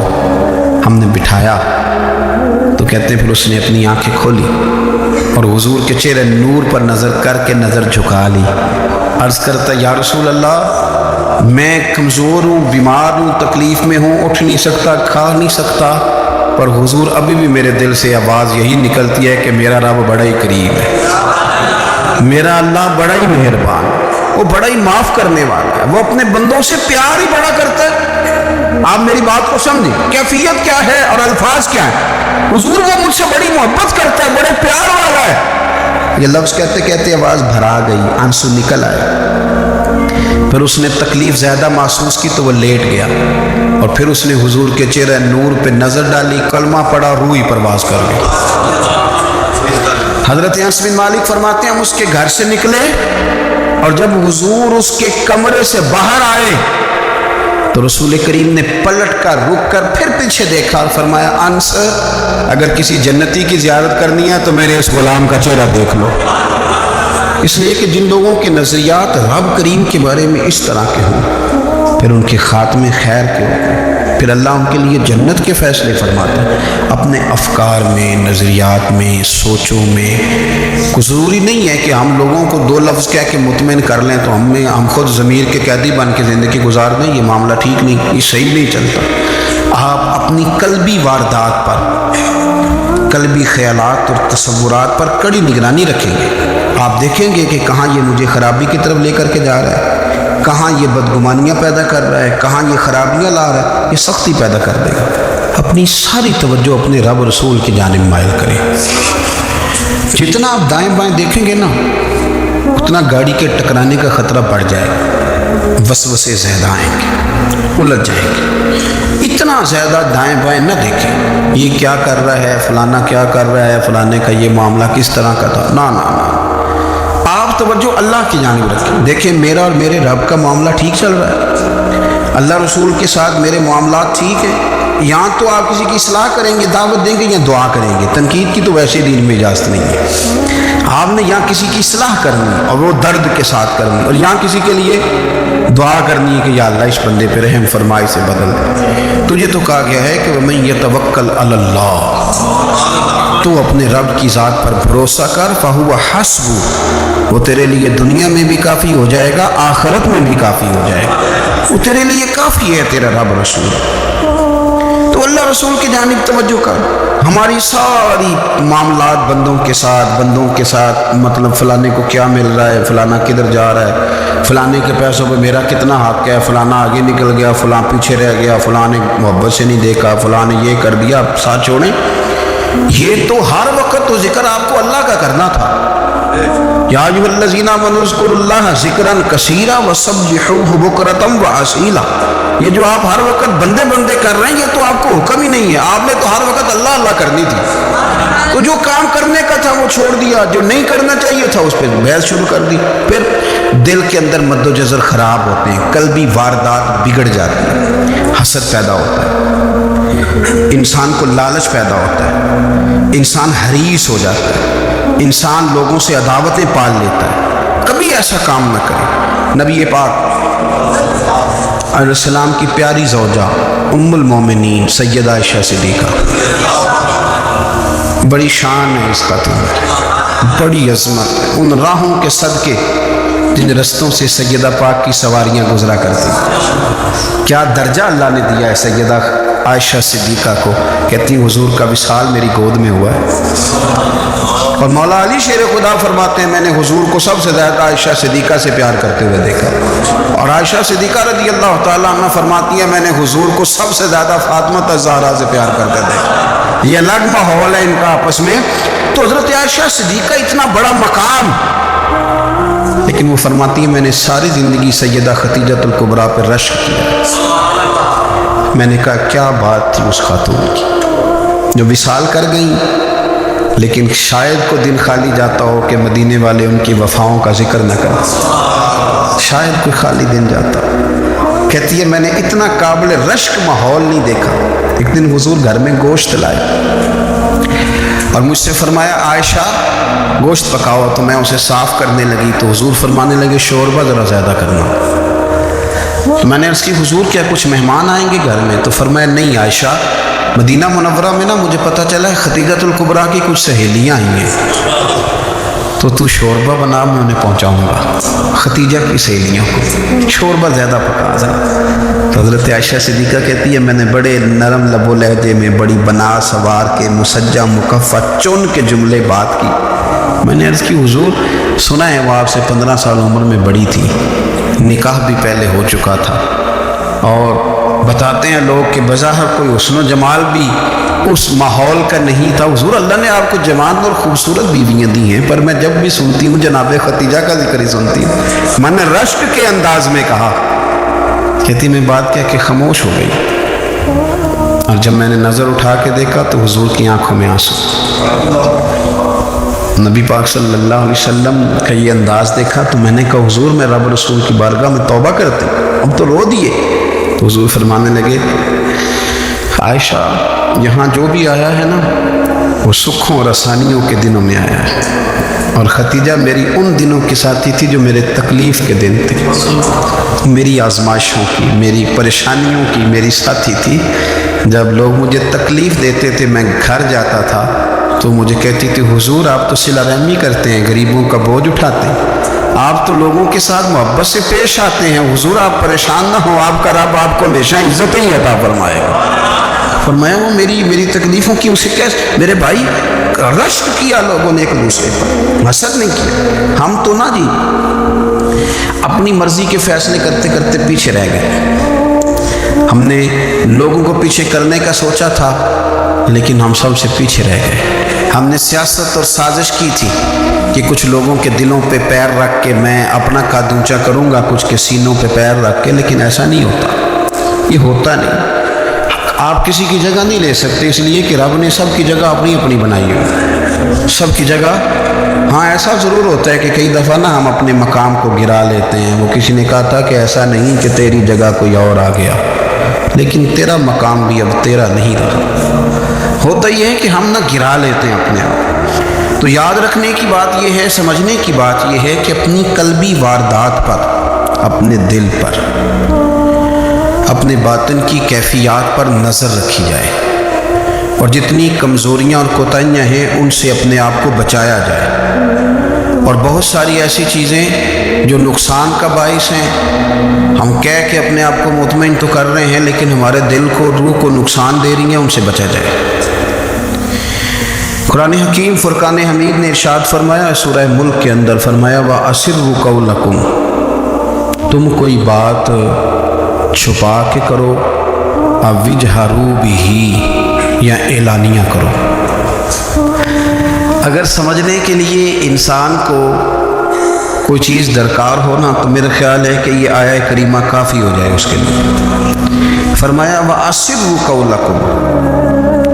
ہم نے بٹھایا تو کہتے ہیں پھر اس نے اپنی آنکھیں کھولی اور حضور کے چہرے نور پر نظر کر کے نظر جھکا لی، عرض کرتا یا رسول اللہ میں کمزور ہوں، بیمار ہوں، تکلیف میں ہوں، اٹھ نہیں سکتا، کھا نہیں سکتا، پر حضور ابھی بھی میرے دل سے آواز یہی نکلتی ہے کہ میرا رب بڑا ہی قریب ہے، میرا اللہ بڑا ہی مہربان، وہ بڑا ہی معاف کرنے والا ہے، وہ اپنے بندوں سے پیار ہی بڑا کرتا ہے۔ آپ میری بات کو سمجھیں، کیفیت کیا ہے اور الفاظ کیا ہے؟ حضور وہ مجھ سے بڑی محبت کرتا ہے، بڑے پیار والا ہے۔ یہ لفظ کہتے کہتے آواز بھرا گئی، آنسو نکل آئے، پھر اس نے تکلیف زیادہ محسوس کی تو وہ لیٹ گیا اور پھر اس نے حضور کے چہرے نور پہ نظر ڈالی، کلمہ پڑھا، روح ہی پرواز کر گئی۔ حضرت انس بن مالک فرماتے ہیں ہم اس کے گھر سے نکلے اور جب حضور اس کے کمرے سے باہر آئے تو رسول کریم نے پلٹ کر رک کر پھر پیچھے دیکھا اور فرمایا انس اگر کسی جنتی کی زیارت کرنی ہے تو میرے اس غلام کا چہرہ دیکھ لو. اس لیے کہ جن لوگوں کے نظریات رب کریم کے بارے میں اس طرح کے ہوں پھر ان کے خاتمے خیر کے ہوتے ہیں. پھر اللہ ان کے لیے جنت کے فیصلے فرماتا ہے. اپنے افکار میں، نظریات میں، سوچوں میں کوئی ضروری نہیں ہے کہ ہم لوگوں کو دو لفظ کہہ کے مطمئن کر لیں تو ہم خود ضمیر کے قیدی بن کے زندگی گزار دیں. یہ معاملہ ٹھیک نہیں، یہ صحیح نہیں چلتا. آپ اپنی قلبی واردات پر، قلبی خیالات اور تصورات پر کڑی نگرانی رکھیں گے. آپ دیکھیں گے کہ کہاں یہ مجھے خرابی کی طرف لے کر کے جا رہا ہے، کہاں یہ بدگمانیاں پیدا کر رہا ہے، کہاں یہ خرابیاں لا رہا ہے. یہ سختی پیدا کر دے گا. اپنی ساری توجہ اپنے رب رسول کی جانب مائل کریں. جتنا آپ دائیں بائیں دیکھیں گے نا اتنا گاڑی کے ٹکرانے کا خطرہ بڑھ جائے گا. وسوسے زیادہ آئیں گے، الجھ جائیں گے. اتنا زیادہ دائیں بائیں نہ دیکھیں یہ کیا کر رہا ہے، فلانا کیا کر رہا ہے، فلانے کا یہ معاملہ کس طرح کا تھا. نہ نہ نہ، آپ توجہ اللہ کی جانب رکھیں. دیکھیں میرا اور میرے رب کا معاملہ ٹھیک چل رہا ہے، اللہ رسول کے ساتھ میرے معاملات ٹھیک ہیں. یہاں تو آپ کسی کی اصلاح کریں گے، دعوت دیں گے یا دعا کریں گے. تنقید کی تو ویسے دین میں اجازت نہیں ہے. آپ نے یہاں کسی کی اصلاح کرنی اور وہ درد کے ساتھ کرنی، اور یہاں کسی کے لیے دعا کرنی ہے کہ یا اللہ اس بندے پہ رحم فرمائے سے بدل دے. تجھے تو کہا گیا ہے کہ وَمَن يَتَوَكَّلْ عَلَى اللَّهِ، تو اپنے رب کی ذات پر بھروسہ کر. فَهُوَ حَسْبُ، وہ تیرے لیے دنیا میں بھی کافی ہو جائے گا، آخرت میں بھی کافی ہو جائے گا. وہ تیرے لیے کافی ہے تیرا رب رسول. تو اللہ رسول کی جانب توجہ کر. ہماری ساری معاملات بندوں کے ساتھ مطلب فلانے کو کیا مل رہا ہے، فلانا کدھر جا رہا ہے، فلانے کے پیسوں پہ میرا کتنا حق ہے، فلانا آگے نکل گیا، فلاں پیچھے رہ گیا، فلاں نے محبت سے نہیں دیکھا، فلاں نے یہ کر دیا. ساتھ چھوڑیں. یہ تو ہر وقت تو ذکر آپ کو اللہ کا کرنا تھا. یا ایھا الذین آمنوا اذکروا اللہ ذکرا کثیرا وسبحوہ بکرۃ وأصیلا. یہ جو آپ ہر وقت بندے کر رہے ہیں یہ تو آپ کو حکم ہی نہیں ہے. آپ نے تو ہر وقت اللہ اللہ کرنی تھی. تو جو کام کرنے کا تھا وہ چھوڑ دیا، جو نہیں کرنا چاہیے تھا اس پہ بحث شروع کر دی. پھر دل کے اندر مد و جزر خراب ہوتے ہیں، قلبی واردات بگڑ جاتی ہیں، حسد پیدا ہوتا ہے، انسان کو لالچ پیدا ہوتا ہے، انسان حریص ہو جاتا ہے، انسان لوگوں سے عداوتیں پال لیتا ہے. کبھی ایسا کام نہ کرے. نبی پاک علیہ السلام کی پیاری زوجہ ام المومنین سیدہ عائشہ صدیقہ، بڑی شان ہے اس کا، تو بڑی عظمت ہے ان راہوں کے صدقے جن رستوں سے سیدہ پاک کی سواریاں گزرا کرتی. کیا درجہ اللہ نے دیا ہے سیدہ عائشہ صدیقہ کو. کہتی حضور کا وصال میری گود میں ہوا ہے. اور مولا علی شیر خدا فرماتے ہیں میں نے حضور کو سب سے زیادہ عائشہ صدیقہ سے پیار کرتے ہوئے دیکھا. اور عائشہ صدیقہ رضی اللہ تعالیٰ عنہ فرماتی ہیں میں نے حضور کو سب سے زیادہ فاطمہ الزہرا سے پیار کر کے دیکھا. یہ الگ ماحول ہے ان کا آپس میں. تو حضرت عائشہ صدیقہ اتنا بڑا مقام، لیکن وہ فرماتی ہیں میں نے ساری زندگی سیدہ خدیجہ الکبریٰ پہ رشک کیا. میں نے کہا کیا بات تھی اس خاتون کی جو وصال کر گئیں، لیکن شاید کو دن خالی جاتا ہو کہ مدینے والے ان کی وفاؤں کا ذکر نہ کریں. شاید کوئی خالی دن جاتا. کہتی ہے میں نے اتنا قابل رشک ماحول نہیں دیکھا. ایک دن حضور گھر میں گوشت لائے اور مجھ سے فرمایا عائشہ گوشت پکاؤ. تو میں اسے صاف کرنے لگی تو حضور فرمانے لگے شوربہ ذرا زیادہ کرنا. تو میں نے عرض کی حضور کیا کچھ مہمان آئیں گے گھر میں؟ تو فرمایا نہیں عائشہ، مدینہ منورہ میں نا مجھے پتہ چلا ہے خدیجہ الکبریٰ کی کچھ سہیلیاں آئی ہیں، تو شوربہ بنا میں انہیں پہنچاؤں گا. خدیجہ کی سہیلیوں کو شوربہ زیادہ پکا دیں. تو حضرت عائشہ صدیقہ کہتی ہے میں نے بڑے نرم لب و لہجے میں بڑی بنا سوار کے مسجع مکفہ چن کے جملے بات کی. میں نے عرض کی حضور سنا ہے وہ آپ سے 15 سال عمر میں بڑی تھی، نکاح بھی پہلے ہو چکا تھا، اور بتاتے ہیں لوگ کہ بظاہر کوئی حسن و جمال بھی اس ماحول کا نہیں تھا. حضور اللہ نے آپ کو جوان اور خوبصورت بیویاں دی ہیں، پر میں جب بھی سنتی ہوں جناب خدیجہ کا ذکر ہی سنتی ہوں. میں نے رشک کے انداز میں کہا. کہتی میں بات کہہ کے خاموش ہو گئی، اور جب میں نے نظر اٹھا کے دیکھا تو حضور کی آنکھوں میں آنسو. نبی پاک صلی اللہ علیہ وسلم کا یہ انداز دیکھا تو میں نے کہا حضور میں رب رسول کی بارگاہ میں توبہ کرتے، اب تو رو دیے. تو حضور فرمانے لگے عائشہ یہاں جو بھی آیا ہے نا وہ سکھوں اور آسانیوں کے دنوں میں آیا ہے، اور ختیجہ میری ان دنوں کی ساتھی تھی جو میرے تکلیف کے دن تھے، میری آزمائشوں کی، میری پریشانیوں کی میری ساتھی تھی۔ جب لوگ مجھے تکلیف دیتے تھے میں گھر جاتا تھا تو مجھے کہتی تھی حضور آپ تو صلہ رحمی کرتے ہیں، غریبوں کا بوجھ اٹھاتے ہیں، آپ تو لوگوں کے ساتھ محبت سے پیش آتے ہیں، حضور آپ پریشان نہ ہوں، آپ کا رب آپ کو ہمیشہ عزت ہی عطا فرمائے گا۔ فرمایا وہ میری تکلیفوں کی اسے کیسے، میرے بھائی رشک کیا لوگوں نے ایک دوسرے پر، حسد نہیں کیا۔ ہم تو نہ جی اپنی مرضی کے فیصلے کرتے کرتے پیچھے رہ گئے، ہم نے لوگوں کو پیچھے کرنے کا سوچا تھا لیکن ہم سب سے پیچھے رہ گئے۔ ہم نے سیاست اور سازش کی تھی کہ کچھ لوگوں کے دلوں پہ پیر رکھ کے میں اپنا قد اونچا کروں گا، کچھ کے سینوں پہ پیر رکھ کے، لیکن ایسا نہیں ہوتا، یہ ہوتا نہیں۔ آپ کسی کی جگہ نہیں لے سکتے، اس لیے کہ رب نے سب کی جگہ اپنی اپنی بنائی ہے، سب کی جگہ۔ ہاں ایسا ضرور ہوتا ہے کہ کئی دفعہ نا ہم اپنے مقام کو گرا لیتے ہیں، وہ کسی نے کہا تھا کہ ایسا نہیں کہ تیری جگہ کوئی اور آ گیا، لیکن تیرا مقام بھی اب تیرا نہیں رہا۔ ہوتا یہ ہے کہ ہم نہ گرا لیتے ہیں اپنے آپ۔ تو یاد رکھنے کی بات یہ ہے، سمجھنے کی بات یہ ہے کہ اپنی قلبی واردات پر، اپنے دل پر، اپنے باطن کی کیفیات پر نظر رکھی جائے، اور جتنی کمزوریاں اور کوتاہیاں ہیں ان سے اپنے آپ کو بچایا جائے۔ اور بہت ساری ایسی چیزیں جو نقصان کا باعث ہیں، ہم کہہ کے اپنے آپ کو مطمئن تو کر رہے ہیں لیکن ہمارے دل کو، روح کو نقصان دے رہی ہیں، ان سے بچا جائے۔ قرآن حکیم فرقان حمید نے ارشاد فرمایا سورہ ملک کے اندر، فرمایا وَأَسِرُّوا قَوْلَكُمْ، تم کوئی بات چھپا کے کرو، اَوِجْهَرُوا بِهِ، یا اعلانیہ کرو۔ اگر سمجھنے کے لیے انسان کو کوئی چیز درکار ہو نا تو میرا خیال ہے کہ یہ آیہ کریمہ کافی ہو جائے اس کے لیے۔ فرمایا وَأَسِرُّوا قَوْلَكُمْ،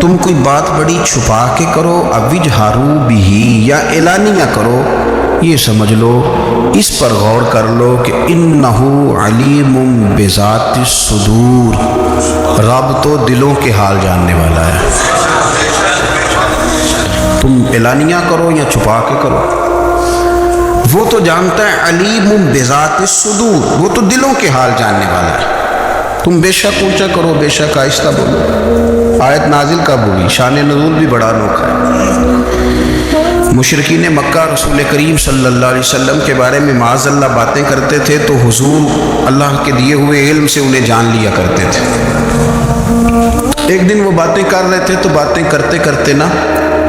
تم کوئی بات بڑی چھپا کے کرو، اَوِجْهَرُوا بِهِ، یا اعلانیہ کرو، یہ سمجھ لو، اس پر غور کر لو کہ اِنَّهُ عَلِيمٌ بِذَاتِ الصُّدُورِ، رب تو دلوں کے حال جاننے والا ہے۔ تم اعلانیہ کرو یا چھپا کے کرو، وہ تو جانتا ہے، علیم بذات الصدور، وہ تو دلوں کے حال جاننے والا ہے۔ تم بے شک اونچا کرو، بے شک آہستہ بولو۔ آیت نازل کب ہوئی؟ شان نزول بھی بڑا انوکھا ہے۔ مشرکین مکہ رسول کریم صلی اللہ علیہ وسلم کے بارے میں معاذ اللہ باتیں کرتے تھے تو حضور اللہ کے دیے ہوئے علم سے انہیں جان لیا کرتے تھے۔ ایک دن وہ باتیں کر رہے تھے تو باتیں کرتے کرتے نا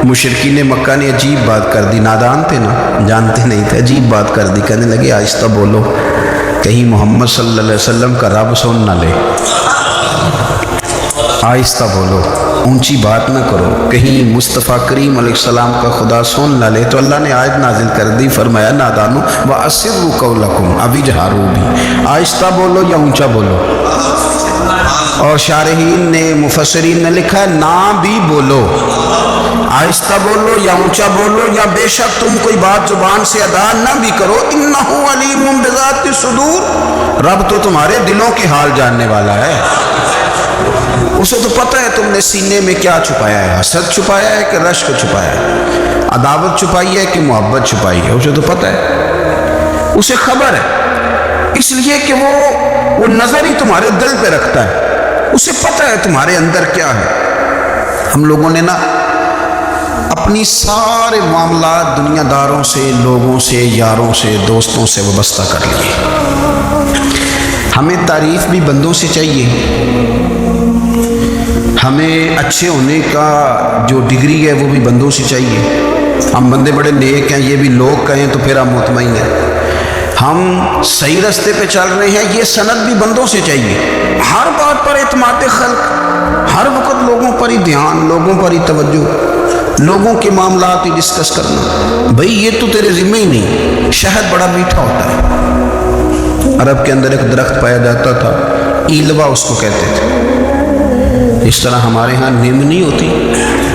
مشرکین مکہ نے عجیب بات کر دی، نادان تھے نا، جانتے نہیں تھے، عجیب بات کر دی، کہنے لگے آہستہ بولو، کہیں محمد صلی اللہ علیہ وسلم کا رب سن نہ لے، آہستہ بولو، اونچی بات نہ کرو، کہیں مصطفیٰ کریم علیہ السلام کا خدا سن نہ لے۔ تو اللہ نے آیت نازل کر دی، فرمایا نادانو وَأَسِرُّوا قَوْلَكُمْ اَوِجْهَرُوا بِهِ، آہستہ بولو یا اونچا بولو۔ اور شارحین نے، مفسرین نے لکھا ہے نہ بھی بولو، آہستہ بولو یا اونچا بولو، یا بے شک تم کوئی بات زبان سے ادا نہ بھی کرو، اِنَّهُ عَلِيمٌ بِذَاتِ الصُّدُورِ، رب تو تمہارے دلوں کے حال جاننے والا ہے، اسے تو پتہ ہے تم نے سینے میں کیا چھپایا ہے، حسد چھپایا ہے کہ رشک چھپایا ہے، عداوت چھپائی ہے کہ محبت چھپائی ہے، اسے تو پتہ ہے، اسے خبر ہے، اس لیے کہ وہ نظر ہی تمہارے دل پہ رکھتا ہے، اسے پتہ ہے تمہارے اندر کیا ہے۔ ہم لوگوں نے نا اپنی سارے معاملات دنیا داروں سے، لوگوں سے، یاروں سے، دوستوں سے وابستہ کر لیے۔ ہمیں تعریف بھی بندوں سے چاہیے، ہمیں اچھے ہونے کا جو ڈگری ہے وہ بھی بندوں سے چاہیے، ہم بندے بڑے نیک ہیں یہ بھی لوگ کہیں تو پھر ہم مطمئن ہیں، ہم صحیح راستے پہ چل رہے ہیں یہ سند بھی بندوں سے چاہیے۔ ہر بات پر اعتماد خلق، ہر وقت لوگوں پر ہی دھیان، لوگوں پر ہی توجہ، لوگوں کے معاملات ہی ڈسکس کرنا، بھئی یہ تو تیرے ذمہ ہی نہیں۔ شہد بڑا میٹھا ہوتا ہے، عرب کے اندر ایک درخت پایا جاتا تھا، ایلوا اس کو کہتے تھے، اس طرح ہمارے ہاں نیم نہیں ہوتی،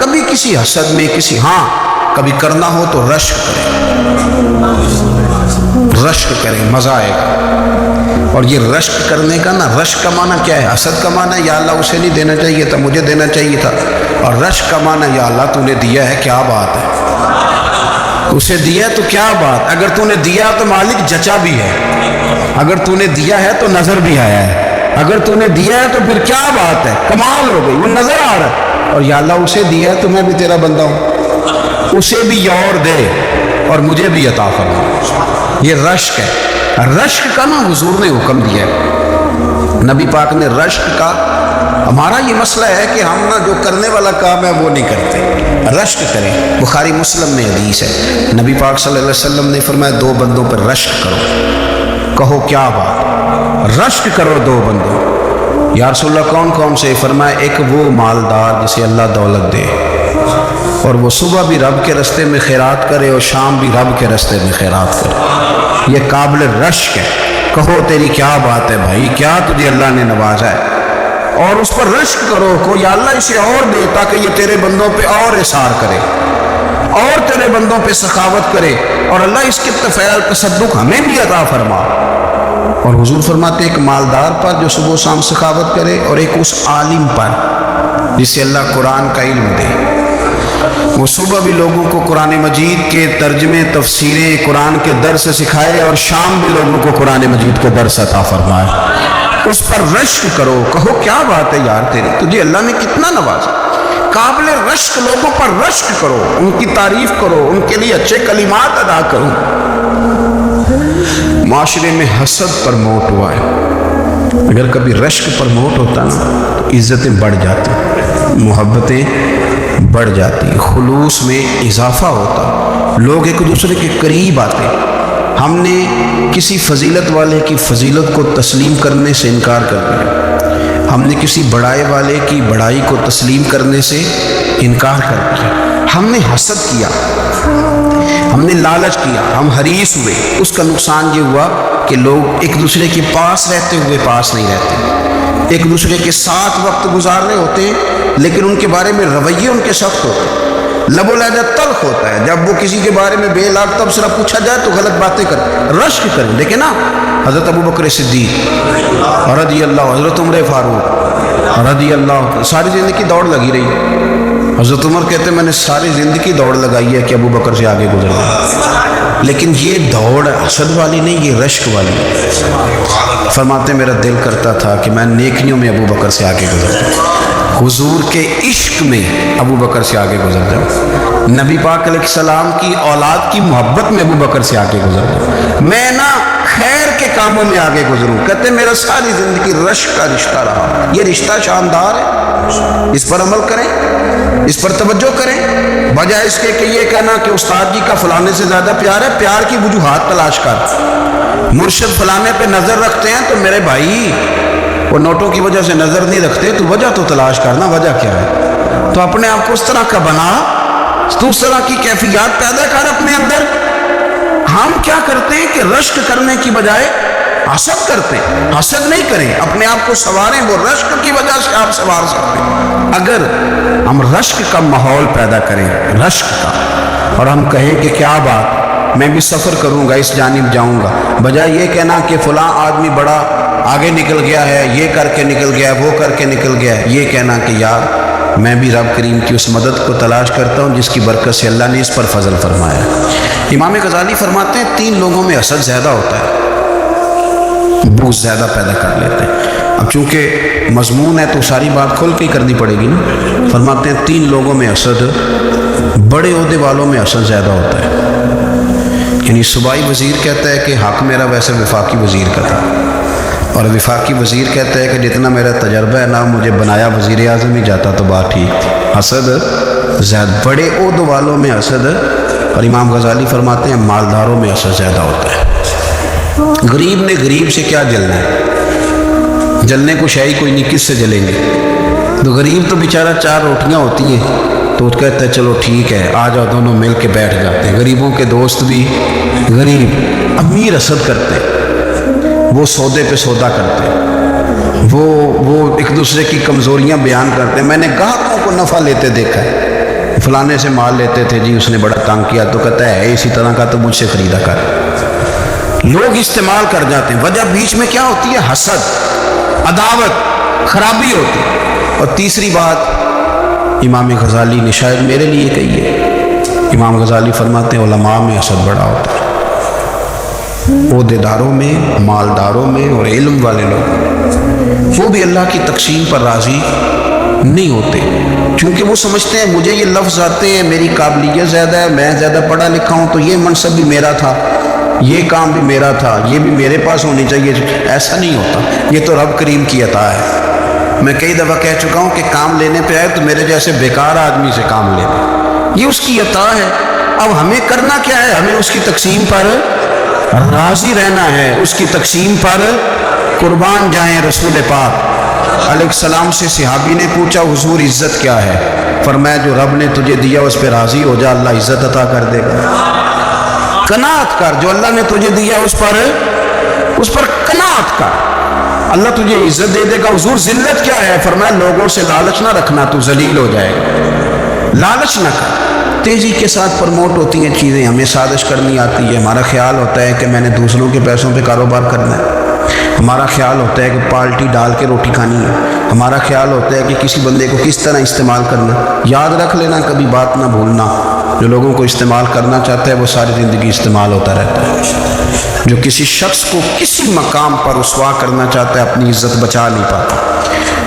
کبھی کسی حسد میں کسی کبھی کرنا ہو تو رشک کریں مزہ آئے گا۔ اور یہ رشک کرنے کا رشک کا معنی کیا ہے؟ حسد کا معنی یا اللہ اسے نہیں دینا چاہیے تھا، مجھے دینا چاہیے تھا، اور رشک کا معنی یا اللہ تو نے دیا ہے، کیا بات ہے، اسے دیا تو کیا بات، اگر تو نے دیا تو مالک جچا بھی ہے، اگر تو نے دیا ہے تو نظر بھی آیا ہے، اگر تو نے دیا ہے تو پھر کیا بات ہے، کمال ہو گئی، وہ نظر آ رہا ہے، اور یا اللہ اسے دیا ہے تو میں بھی تیرا بندہ ہوں، اسے بھی اور دے اور مجھے بھی عطا فرما۔ یہ رشک ہے، رشک کا حضور نے حکم دیا ہے، نبی پاک نے رشک کا۔ ہمارا یہ مسئلہ ہے کہ ہم جو کرنے والا کام ہے وہ نہیں کرتے، رشک کریں۔ بخاری مسلم میں حدیث ہے، نبی پاک صلی اللہ علیہ وسلم نے فرمایا 2 بندوں پر رشک کرو۔ کہو کیا بات، رشک کرو 2 بندوں۔ یا رسول اللہ کون کون سے؟ فرمایا ایک وہ مالدار جسے اللہ دولت دے اور وہ صبح بھی رب کے رستے میں خیرات کرے اور شام بھی رب کے رستے میں خیرات کرے، یہ قابل رشک ہے۔ کہو تیری کیا بات ہے بھائی، کیا تجھے اللہ نے نوازا ہے، اور اس پر رشک کرو کو یا اللہ اسے اور دے تاکہ یہ تیرے بندوں پہ اور اثار کرے اور تیرے بندوں پہ سخاوت کرے، اور اللہ اس کے فعل تصدق ہمیں بھی عطا فرما۔ اور حضور فرماتے ایک مالدار پر جو صبح و شام سخاوت کرے، اور ایک اس عالم پر جسے اللہ قرآن کا علم دے، وہ صبح بھی لوگوں کو قرآن مجید کے ترجمے تفسیریں قرآن کے درس سکھائے، اور شام بھی لوگوں کو قرآن مجید کے درس عطا فرمائے۔ اس پر رشک کرو، کہو کیا بات ہے یار تیری، تجھے اللہ نے کتنا نوازا۔ قابل رشک لوگوں پر رشک کرو، ان کی تعریف کرو، ان کے لیے اچھے کلمات ادا کرو۔ معاشرے میں حسد پرموٹ ہوا ہے، اگر کبھی رشک پرموٹ ہوتا تو عزتیں بڑھ جاتی، محبتیں بڑھ جاتی، خلوص میں اضافہ ہوتا، لوگ ایک دوسرے کے قریب آتے۔ ہم نے کسی فضیلت والے کی فضیلت کو تسلیم کرنے سے انکار کر دیا، ہم نے کسی بڑائی والے کی بڑائی کو تسلیم کرنے سے انکار کر دیا، ہم نے حسد کیا، ہم نے لالچ کیا، ہم حریص ہوئے۔ اس کا نقصان یہ ہوا کہ لوگ ایک دوسرے کے پاس رہتے ہوئے پاس نہیں رہتے، ایک دوسرے کے ساتھ وقت گزار رہے ہوتے ہیں لیکن ان کے بارے میں رویے ان کے سخت ہوتے ہیں، لب و لہجہ تلخ ہوتا ہے، جب وہ کسی کے بارے میں بے لاگ تبصرہ پوچھا جائے تو غلط باتیں کریں، رشک کریں۔ لیکن حضرت ابو بکر صدیق رضی اللہ، حضرت عمر فاروق رضی اللہ، ساری زندگی دوڑ لگی رہی۔ حضرت عمر کہتے ہیں میں نے ساری زندگی دوڑ لگائی ہے کہ ابو بکر سے آگے گزر جائے، لیکن یہ دوڑ حسد والی نہیں، یہ رشک والی۔ فرماتے میرا دل کرتا تھا کہ میں نیکیوں میں ابو بکر سے آگے گزر جاؤں، حضور کے عشق میں ابو بکر سے آگے گزر جاؤں، نبی پاک علیہ السلام کی اولاد کی محبت میں ابو بکر سے آگے گزر جاؤں، میں خیر کے کاموں میں آگے گزروں۔ کہتے میرا ساری زندگی رشک کا رشتہ رہا، یہ رشتہ شاندار ہے، اس پر عمل کریں، اس پر توجہ کریں، بجائے اس کے کہ یہ کہنا کہ استاد جی کا فلانے سے زیادہ پیار ہے، پیار کی وجوہات تلاش کر، مرشد فلانے پہ نظر رکھتے ہیں تو میرے بھائی وہ نوٹوں کی وجہ سے نظر نہیں رکھتے، تو وجہ تو تلاش کرنا، وجہ کیا ہے، تو اپنے آپ کو اس طرح کا بنا، تو اس طرح کی کیفیات پیدا کر اپنے اندر۔ ہم کیا کرتے ہیں کہ رشک کرنے کی بجائے حسد کرتے ہیں، حسد نہیں کریں، اپنے آپ کو سنواریں، وہ رشک کی وجہ سے آپ سنوار سکتے ہیں۔ اگر ہم رشک کا ماحول پیدا کریں، رشک کا، اور ہم کہیں کہ کیا بات، میں بھی سفر کروں گا، اس جانب جاؤں گا، بجائے یہ کہنا کہ فلاں آدمی بڑا آگے نکل گیا ہے، یہ کر کے نکل گیا ہے، وہ کر کے نکل گیا ہے، یہ کہنا کہ یار میں بھی رب کریم کی اس مدد کو تلاش کرتا ہوں جس کی برکت سے اللہ نے اس پر فضل فرمایا۔ امام غزالی فرماتے ہیں 3 لوگوں میں حسد زیادہ ہوتا ہے، بغض زیادہ پیدا کر لیتے ہیں۔ اب چونکہ مضمون ہے تو ساری بات کھل کے ہی کرنی پڑے گی نا۔ فرماتے ہیں 3 لوگوں میں حسد، بڑے عہدے والوں میں حسد زیادہ ہوتا ہے، یعنی صوبائی وزیر کہتا ہے کہ حق میرا ویسے وفاقی وزیر کا تھا، اور وفاقی وزیر کہتا ہے کہ جتنا میرا تجربہ ہے نا، مجھے بنایا وزیر اعظم ہی جاتا تو بات ٹھیک تھی۔ حسد زیادہ، بڑے عہدوں والوں میں حسد، اور امام غزالی فرماتے ہیں مالداروں میں حسد زیادہ ہوتا ہے۔ غریب نے غریب سے کیا جلنا ہے، جلنے کو شاید کوئی نہیں، کس سے جلیں گے؟ تو غریب تو بیچارہ 4 روٹیاں ہوتی ہیں تو کہتا ہے چلو ٹھیک ہے آ جاؤ، دونوں مل کے بیٹھ جاتے ہیں۔ غریبوں کے دوست بھی غریب، امیر حسد کرتے ہیں، وہ سودے پہ سودا کرتے ہیں، وہ ایک دوسرے کی کمزوریاں بیان کرتے ہیں۔ میں نے گاہکوں کو نفع لیتے دیکھا ہے، فلانے سے مال لیتے تھے جی اس نے بڑا تنگ کیا تو کہتا ہے اسی طرح کا تو مجھ سے خریدا کر. لوگ استعمال کر جاتے ہیں. وجہ بیچ میں کیا ہوتی ہے؟ حسد، عداوت، خرابی ہوتی ہے. اور تیسری بات امام غزالی نے شاید میرے لیے کہی ہے. امام غزالی فرماتے ہیں علماء میں حسد بڑا ہوتا ہے، عہدیداروں میں، مالداروں میں، اور علم والے لوگ وہ بھی اللہ کی تقسیم پر راضی نہیں ہوتے، کیونکہ وہ سمجھتے ہیں مجھے یہ لفظ آتے ہیں، میری قابلیت زیادہ ہے، میں زیادہ پڑھا لکھا ہوں تو یہ منصب بھی میرا تھا، یہ کام بھی میرا تھا، یہ بھی میرے پاس ہونی چاہیے. ایسا نہیں ہوتا، یہ تو رب کریم کی عطا ہے. میں کئی دفعہ کہہ چکا ہوں کہ کام لینے پہ آئے تو میرے جیسے بیکار آدمی سے کام لینا، یہ اس کی عطا ہے. اب ہمیں کرنا کیا ہے؟ ہمیں اس کی تقسیم پر راضی رہنا ہے، اس کی تقسیم پر قربان جائیں. رسول پاک علیہ السلام سے صحابی نے پوچھا حضور عزت کیا ہے؟ فرمایا جو رب نے تجھے دیا اس پہ راضی ہو جا، اللہ عزت عطا کر دے گا. قناعت کر، جو اللہ نے تجھے دیا اس پر قناعت کر، اللہ تجھے عزت دے دے گا. حضور ذلت کیا ہے؟ فرمایا لوگوں سے لالچ نہ رکھنا، تو ذلیل ہو جائے گا. لالچ نہ کر. تیزی کے ساتھ پروموٹ ہوتی ہیں چیزیں، ہمیں سازش کرنی آتی ہے. ہمارا خیال ہوتا ہے کہ میں نے دوسروں کے پیسوں پہ کاروبار کرنا ہے. ہمارا خیال ہوتا ہے کہ پالٹی ڈال کے روٹی کھانی ہے. ہمارا خیال ہوتا ہے کہ کسی بندے کو کس طرح استعمال کرنا. یاد رکھ لینا، کبھی بات نہ بھولنا، جو لوگوں کو استعمال کرنا چاہتا ہے وہ ساری زندگی استعمال ہوتا رہتا ہے. جو کسی شخص کو کسی مقام پر رسوا کرنا چاہتا ہے اپنی عزت بچا نہیں پاتا.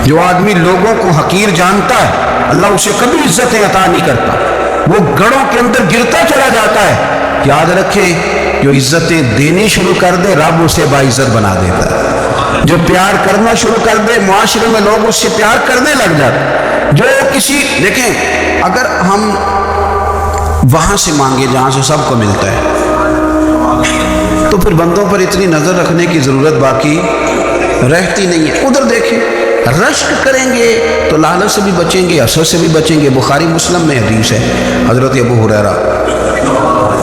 جو آدمی لوگوں کو حقیر جانتا ہے اللہ اسے کبھی عزتیں عطا نہیں کرتا، وہ گڑھوں کے اندر گرتا چلا جاتا ہے. یاد رکھے جو عزتیں دینی شروع کر دے رب اسے باعزت بنا دیتا ہے. جو پیار کرنا شروع کر دے معاشرے میں لوگ اس سے پیار کرنے لگ جاتے ہیں. جو کسی دیکھیں اگر ہم وہاں سے مانگے جہاں سے سب کو ملتا ہے تو پھر بندوں پر اتنی نظر رکھنے کی ضرورت باقی رہتی نہیں ہے. ادھر دیکھیں رشک کریں گے تو لالچ سے بھی بچیں گے، حسد سے بھی بچیں گے. بخاری مسلم میں حدیث ہے، حضرت ابو ہریرہ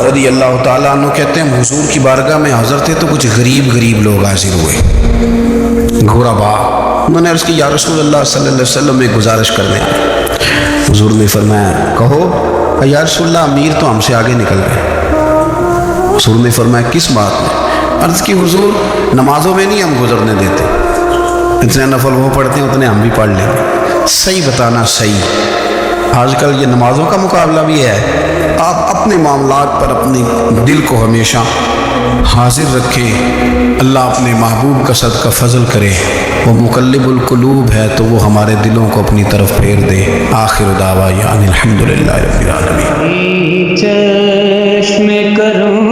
رضی اللہ تعالیٰ عنہ کہتے ہیں حضور کی بارگاہ میں حاضر تھے تو کچھ غریب لوگ حاضر ہوئے، غربا. انہوں نے عرض کی یا رسول اللہ صلی اللہ علیہ وسلم میں گزارش کرنے. حضور نے فرمایا کہو. یا رسول اللہ امیر تو ہم سے آگے نکل گئے. حضور نے فرمایا کس بات میں؟ عرض کی حضور نمازوں میں نہیں ہم گزرنے دیتے، اتنے نفل وہ پڑھتے ہیں اتنے ہم بھی پڑھ لیں گے. صحیح بتانا صحیح. آج کل یہ نمازوں کا مقابلہ بھی ہے. آپ اپنے معاملات پر اپنے دل کو ہمیشہ حاضر رکھیں. اللہ اپنے محبوب کا صدقہ فضل کرے، وہ مقلب القلوب ہے تو وہ ہمارے دلوں کو اپنی طرف پھیر دے. آخر دعوانا ان الحمدللہ رب العالمین. چشم کروں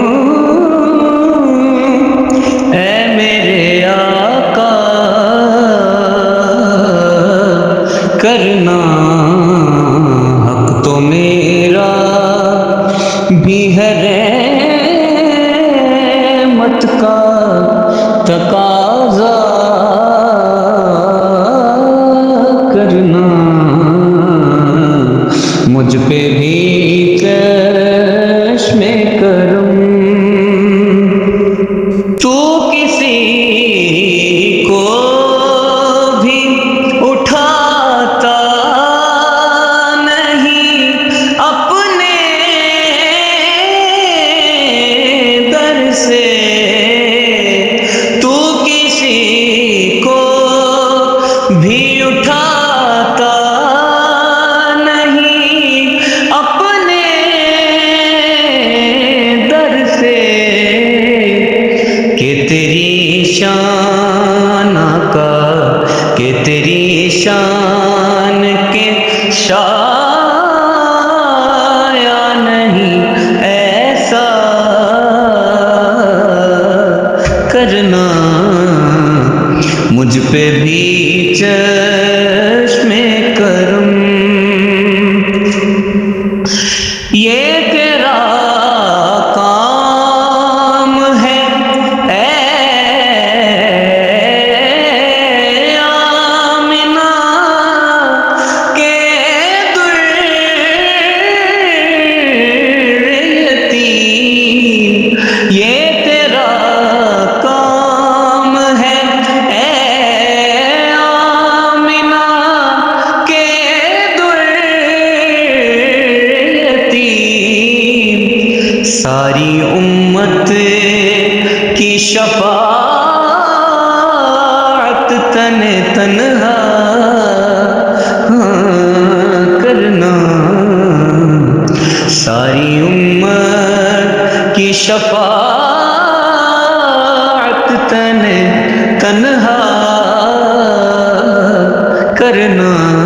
اے میرے آقا کرنا حق تو میرا بھی ہے، رحمت کا تقاضا کرنا مجھ پہ بھی چشم کرم. تو کسی کو بھی اٹھاتا نہیں اپنے در سے، تو کسی کو بھی اٹھاتا نہیں اپنے در سے، کہ تیری شان آقا، کہ تیری شان کے شایع نہیں ایسا کرنا مجھ پہ بھی چشم کرم. یہ تیرا کام ہے اے آمنہ کے در یتیم. یہ تیرا کام شفاعت تنہا کرنا، ساری امت کی شفاعت تنہا کرنا.